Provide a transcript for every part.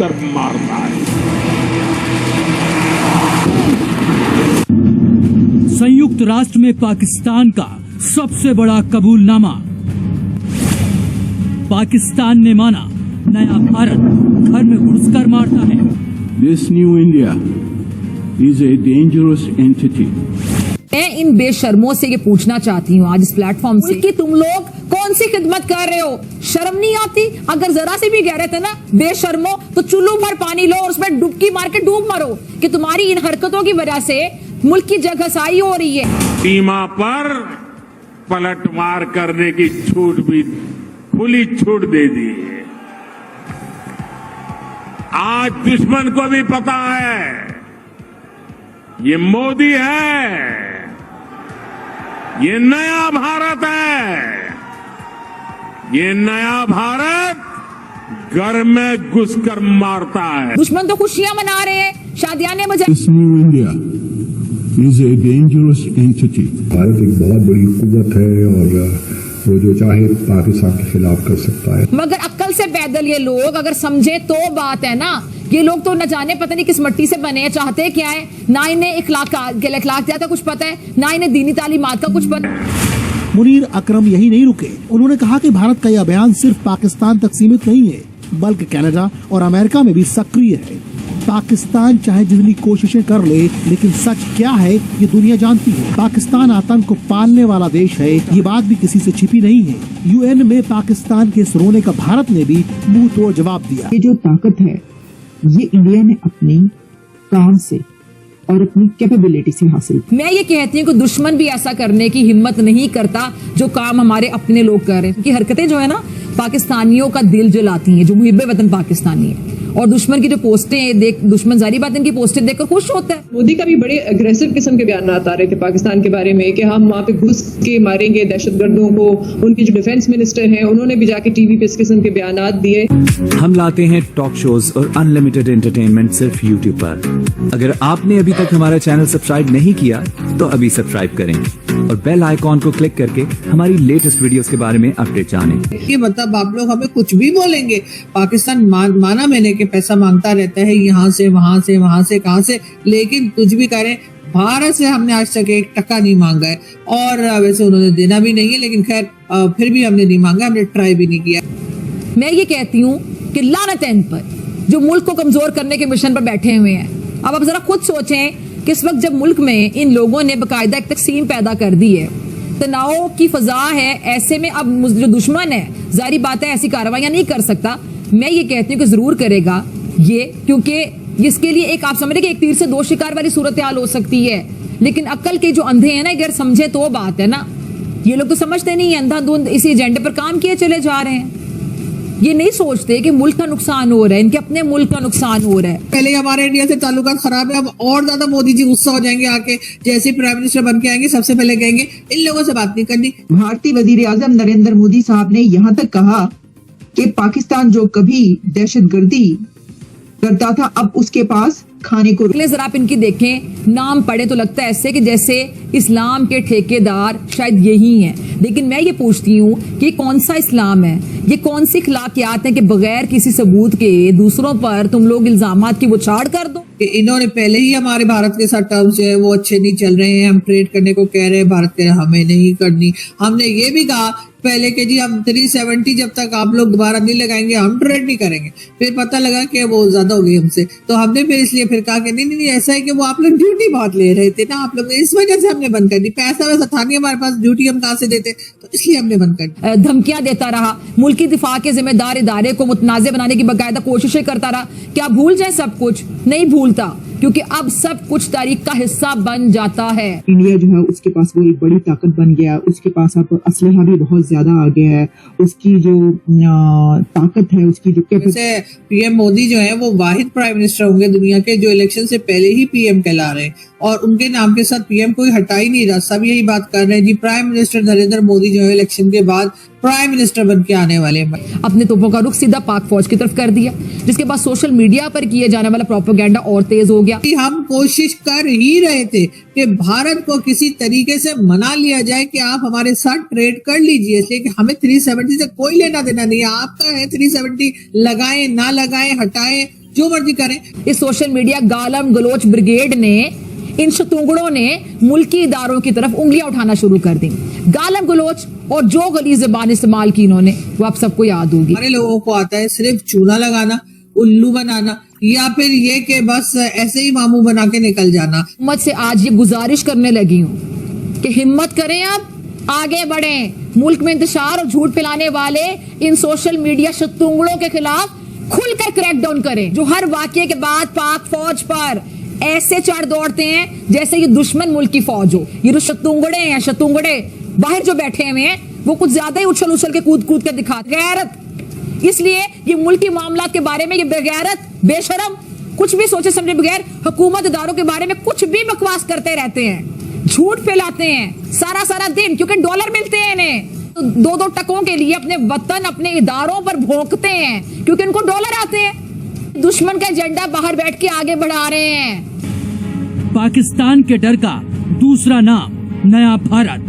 कर मारता है। संयुक्त राष्ट्र में पाकिस्तान का सबसे बड़ा कबूलनामा। पाकिस्तान ने माना नया भारत घर में घुसकर मारता है। This new India is a dangerous entity. मैं इन बेशर्मों से ये पूछना चाहती हूँ आज इस प्लेटफॉर्म से कि तुम लोग कौन सी खिदमत कर रहे हो? शर्म नहीं आती? अगर जरा से भी कह रहे थे ना बेशर्मो, तो चुल्लू भर पानी लो और उसमें डुबकी मार के डूब मरो कि तुम्हारी इन हरकतों की वजह से मुल्क की जगहसाई हो रही है। सीमा पर पलटवार करने की छूट भी खुली छूट दे दी है। आज दुश्मन को भी पता है ये मोदी है, ये नया भारत है। ये नया भारत घर में घुसकर मारता है। दुश्मन तो खुशियां मना रहे हैं, शादियां ने बजा। This new India is a dangerous entity. Bharat एक बहुत बड़ी कुव्वत है और वो जो चाहे पाकिस्तान के खिलाफ कर सकता है। मगर अक्ल से पैदल ये लोग अगर समझे तो बात है ना। ये लोग तो न जाने पता नहीं किस मट्टी से बने हैं, चाहते क्या है। ना इन्हें इखलाक का कुछ पता है, ना इन्हें दीनी तालीमात का कुछ पता है। मुनीर अकरम यही नहीं रुके। उन्होंने कहा कि भारत का यह अभियान सिर्फ पाकिस्तान तक सीमित नहीं है, बल्कि कनाडा और अमेरिका में भी सक्रिय है। पाकिस्तान चाहे जितनी कोशिशें कर ले, लेकिन सच क्या है ये दुनिया जानती है। पाकिस्तान आतंक को पालने वाला देश है, ये बात भी किसी से छिपी नहीं है। यूएन में पाकिस्तान के इस रोने का भारत ने भी मुंह तोड़ जवाब दिया। ये जो ताकत है ये इंडिया ने अपनी काम से और अपनी कैपेबिलिटी से हासिल। मैं ये कहती हूँ कि दुश्मन भी ऐसा करने की हिम्मत नहीं करता जो काम हमारे अपने लोग कर रहे हैं। क्योंकि हरकतें जो है ना पाकिस्तानियों का दिल जलाती हैं, जो मुहिब्बे वतन पाकिस्तानी है। और दुश्मन की जो पोस्टें देख, दुश्मन जारी बात इनकी पोस्टें देखकर खुश होता है। मोदी का भी बड़े अग्रेसिव किस्म के बयान आ रहे थे पाकिस्तान के बारे में कि हम वहाँ पे घुस के मारेंगे दहशतगर्दों को। उनके जो डिफेंस मिनिस्टर हैं उन्होंने भी जाके टीवी पे इस किस्म के बयान दिए। हम लाते हैं टॉक शोज और अनलिमिटेड एंटरटेनमेंट सिर्फ यूट्यूब पर। अगर आपने अभी तक हमारा चैनल सब्सक्राइब नहीं किया तो अभी सब्सक्राइब करें और बेल आइकॉन को क्लिक करके हमारी लेटेस्ट वीडियोस के बारे में अपडेट जानें। ये मतलब आप लोग हमें कुछ भी बोलेंगे, पाकिस्तान माना मैंने कि पैसा मांगता रहता है यहाँ से वहां से कहां से, लेकिन कुछ भी करें भारत से हमने आज तक 1 टका नहीं मांगा है। और वैसे उन्होंने देना भी नहीं है, लेकिन खैर फिर भी हमने नहीं मांगा, हमने ट्राई भी नहीं किया। मैं ये कहती हूँ कि लानत है इन पर जो मुल्क को कमजोर करने के मिशन पर बैठे हुए हैं। अब आप जरा खुद सोचें कि इस वक्त जब मुल्क में इन लोगों ने बाकायदा एक तकसीम पैदा कर दी है, तनाव की फजा है, ऐसे में अब जो दुश्मन है जारी बात है ऐसी कार्रवाइयां नहीं कर सकता। मैं ये कहती हूँ कि जरूर करेगा ये, क्योंकि इसके लिए एक आप समझ रहे कि एक तीर से 2 शिकार वाली सूरत हाल हो सकती है। लेकिन अक्ल के जो अंधे हैं ना, अगर समझे तो बात है ना। ये लोग तो समझते नहीं है, अंधाधुंध इसी एजेंडे पर काम किए चले जा रहे हैं। ये नहीं सोचते कि मुल्क का नुकसान हो रहा है, इनके अपने मुल्क का नुकसान हो रहा है। पहले हमारे इंडिया से ताल्लुकात खराब है, अब और ज्यादा मोदी जी गुस्सा हो जाएंगे आके। जैसे प्राइम मिनिस्टर बन के आएंगे सबसे पहले कहेंगे इन लोगों से बात नहीं करनी। भारतीय वजीर आजम नरेंद्र मोदी साहब ने यहाँ तक कहा कि पाकिस्तान जो कभी दहशतगर्दी करता था अब उसके पास खाने को। जरा आप इनकी देखें, नाम पढ़े तो लगता है ऐसे कि जैसे इस्लाम के ठेकेदार शायद यही हैं। लेकिन मैं ये पूछती हूँ कि कौन सा इस्लाम है, ये कौन सी अखलाकियात है कि बगैर किसी सबूत के दूसरों पर तुम लोग इल्जामात की बुछाड़ कर दो। इन्होंने पहले ही हमारे भारत के साथ टर्म्स जो है वो अच्छे नहीं चल रहे हैं, हम ट्रेड करने को कह रहे हैं, भारत कह रहे हैं हमें नहीं करनी। हमने ये भी कहा पहले कि जी हम 370 जब तक आप लोग दोबारा नहीं लगाएंगे हम ट्रेड नहीं करेंगे। फिर पता लगा कि वो ज्यादा हो गई हमसे, तो हमने फिर इसलिए फिर कहा कि नहीं ऐसा है कि वो आप लोग ड्यूटी बहुत ले रहे थे ना आप लोग, इस वजह से हमने बंद कर दी। पैसा वैसा था नहीं हमारे पास, ड्यूटी हम कहाँ से देते, तो इसलिए हमने बंद कर दी। धमकियां देता रहा, मुल्क की दिफा के जिम्मेदार इदारे को मुतनाज़े बनाने की बाकायदा कोशिशें करता रहा। क्या भूल जाए सब कुछ? नहीं भूलता, क्योंकि अब सब कुछ तारीख का हिस्सा बन जाता है। इंडिया जो है उसके पास वो एक बड़ी ताकत बन गया, उसके पास अब असलहा भी बहुत ज्यादा आ गया है, उसकी जो ताकत है, उसकी जो कैपेसिटी। पीएम मोदी जो है वो वाहिद प्राइम मिनिस्टर होंगे दुनिया के जो इलेक्शन से पहले ही पीएम कहला रहे हैं, और उनके नाम के साथ पीएम कोई हटा ही नहीं रहा। सब यही बात कर रहे हैं जी प्राइम मिनिस्टर नरेंद्र मोदी जो है इलेक्शन के बाद प्राइम मिनिस्टर बन के आने वाले हैं। अपने तोपों का रुख सीधा पाक फौज की तरफ कर दिया, जिसके बाद सोशल मीडिया पर किए जाने वाला प्रोपेगेंडा और तेज हो गया। हम कोशिश कर ही रहे थे कि भारत को किसी तरीके से मना लिया जाए कि आप हमारे साथ ट्रेड कर लीजिए, इसलिए कि हमें 370 से कोई लेना देना नहीं है। आपका है 370, लगाएं ना लगाएं, हटाएं, जो मर्जी करें। इस सोशल मीडिया गालम गलोच ब्रिगेड ने, इन शतुंगड़ों ने मुल्की इदारों की तरफ उंगलियां उठाना शुरू कर दी। गालम गलोच और जो गली ज़बान इस्तेमाल की इन्होंने, वो आप सबको याद होगी। हमारे लोगों को आता है सिर्फ चूना लगाना, उल्लू बनाना, या फिर ये कि बस ऐसे ही मामू बना के निकल जाना। हुकूमत से आज ये गुजारिश करने लगी हूँ कि हिम्मत करें, अब आगे बढ़ें, मुल्क में इंतशार और झूठ फैलाने वाले इन सोशल मीडिया शतुंगड़ों के खिलाफ खुलकर क्रैकडाउन करें, जो हर वाकये के बाद पाक फौज पर ऐसे चढ़ दौड़ते हैं जैसे ये दुश्मन मुल्क की फौज हो। ये जो शतुंगड़े हैं, शतुंगड़े बाहर जो बैठे हुए हैं, वो कुछ ज्यादा ही उछल उछल के कूद कूद के दिखाते गैरत। इसलिए ये मुल्की मामलात के बारे में ये बेगैरत, बेशरम, कुछ भी सोचे समझे बगैर हुकूमत इदारों के बारे में कुछ भी बकवास करते रहते हैं, झूठ फैलाते हैं सारा सारा दिन, क्योंकि डॉलर मिलते हैं इन्हें। तो दो दो टकों के लिए अपने वतन, अपने इदारों पर भौंकते हैं क्योंकि इनको डॉलर आते हैं। दुश्मन का एजेंडा बाहर बैठ के आगे बढ़ा रहे हैं। पाकिस्तान के डर का दूसरा नाम नया भारत।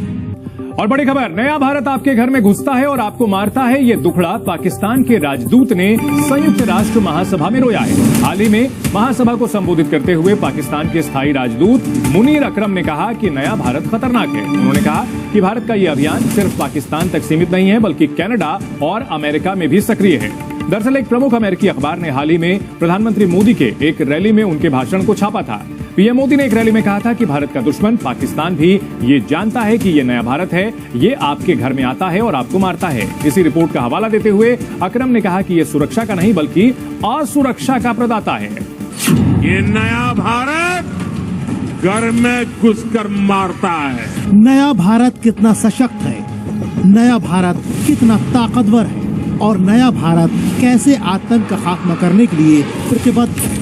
और बड़ी खबर, नया भारत आपके घर में घुसता है और आपको मारता है, ये दुखड़ा पाकिस्तान के राजदूत ने संयुक्त राष्ट्र महासभा में रोया है। हाल ही में महासभा को संबोधित करते हुए पाकिस्तान के स्थायी राजदूत मुनीर अकरम ने कहा कि नया भारत खतरनाक है। उन्होंने कहा कि भारत का ये अभियान सिर्फ पाकिस्तान तक सीमित नहीं है, बल्कि कनाडा और अमेरिका में भी सक्रिय है। दरअसल एक प्रमुख अमेरिकी अखबार ने हाल ही में प्रधानमंत्री मोदी के एक रैली में उनके भाषण को छापा था। पीएम मोदी ने एक रैली में कहा था कि भारत का दुश्मन पाकिस्तान भी ये जानता है कि ये नया भारत है, ये आपके घर में आता है और आपको मारता है। इसी रिपोर्ट का हवाला देते हुए अकरम ने कहा कि ये सुरक्षा का नहीं बल्कि असुरक्षा का प्रदाता है। ये नया भारत घर में घुसकर मारता है। नया भारत कितना सशक्त है, नया भारत कितना ताकतवर है और नया भारत कैसे आतंक का खात्मा करने के लिए प्रतिबद्ध है,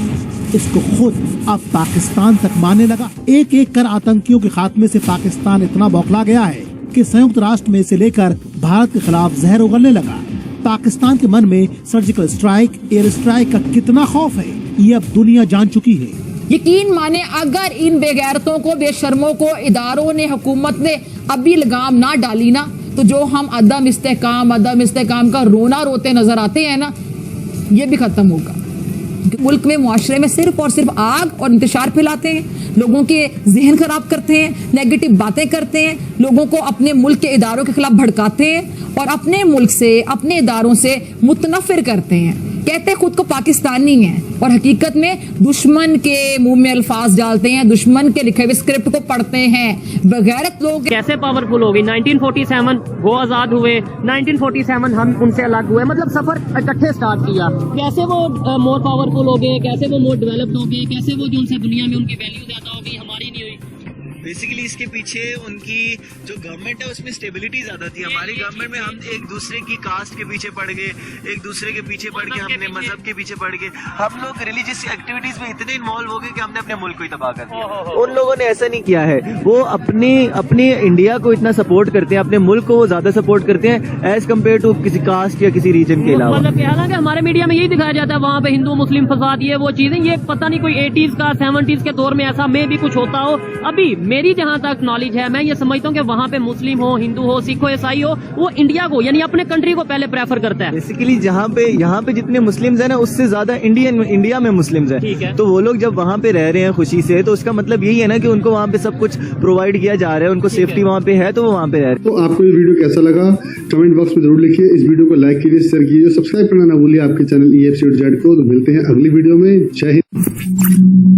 इसको खुद अब पाकिस्तान तक मानने लगा। एक एक कर आतंकियों के खात्मे से पाकिस्तान इतना बौखला गया है कि संयुक्त राष्ट्र में से लेकर भारत के खिलाफ जहर उगलने लगा। पाकिस्तान के मन में सर्जिकल स्ट्राइक, एयर स्ट्राइक का कितना खौफ है, ये अब दुनिया जान चुकी है। यकीन माने, अगर इन बेगैरतों को, बेशर्मों को इदारों ने, हुकूमत ने अभी लगाम ना डाली ना, तो जो हम अदम इस्तेकाम का रोना रोते नजर आते हैं ना, ये भी खत्म होगा। मुल्क में, मुआशरे में सिर्फ और सिर्फ आग और इंतशार फैलाते हैं, लोगों के जहन खराब करते हैं, नेगेटिव बातें करते हैं, लोगों को अपने मुल्क के इदारों के खिलाफ भड़काते हैं और अपने मुल्क से, अपने इदारों से मुतनफिर करते हैं। कहते खुद को पाकिस्तानी हैं और हकीकत में दुश्मन के मुंह में अल्फाज डालते हैं, दुश्मन के लिखे हुए स्क्रिप्ट को पढ़ते हैं। बगैरत लोग कैसे पावरफुल हो गई। 1947 वो आजाद हुए, 1947 हम उनसे अलग हुए, मतलब सफर इकट्ठे स्टार्ट किया। कैसे वो मोर पावरफुल हो गए, कैसे वो मोर डेवलप्ड हो गए, कैसे वो जो उनसे दुनिया में उनकी वैल्यू ज्यादा हो गई, हमारी नहीं हुई। बेसिकली इसके पीछे उनकी जो गवर्नमेंट है उसमें स्टेबिलिटी ज्यादा थी। हमारी गवर्नमेंट में हम एक दूसरे की कास्ट के पीछे पड़ गए, एक दूसरे के पीछे पड़ गए, हमने मजहब के पीछे पड़ गए, हम लोग रिलीजियस एक्टिविटीज में इतने इन्वॉल्व हो गए कि हमने अपने मुल्क को ही तबाह कर दिया। उन लोगों ने ऐसा नहीं किया है, वो अपनी इंडिया को इतना सपोर्ट करते हैं, अपने मुल्क को वो ज्यादा सपोर्ट करते हैं एज कम्पेयर टू किसी कास्ट या किसी रीजन के अलावा। मतलब हालांकि हमारे मीडिया में यही दिखाया जाता है वहाँ पे हिंदू मुस्लिम फसाद, ये वो चीजें, ये पता नहीं कोई 80s का 70s के दौर में ऐसा में भी कुछ होता हो। अभी मेरी जहाँ तक नॉलेज है, मैं ये समझता हूँ कि वहाँ पे मुस्लिम हो, हिंदू हो, सिख हो, ईसाई हो, वो इंडिया को यानी अपने कंट्री को पहले प्रेफर करता है। बेसिकली यहाँ पे जितने मुस्लिम्स हैं ना, उससे ज्यादा इंडिया में मुस्लिम्स हैं, तो वो लोग जब वहाँ पे रह रहे हैं खुशी से, तो उसका मतलब यही है ना कि उनको वहाँ पे सब कुछ प्रोवाइड किया जा रहा है, उनको सेफ्टी वहाँ पे है, तो वो वहाँ पे रह रहे हैं। तो आपको ये वीडियो कैसा लगा कमेंट बॉक्स में जरूर लिखिए। इस वीडियो को लाइक कीजिए, शेयर कीजिए, सब्सक्राइब करना ना भूलिए आपके चैनल EFC को। तो मिलते हैं अगली वीडियो में। जय हिंद।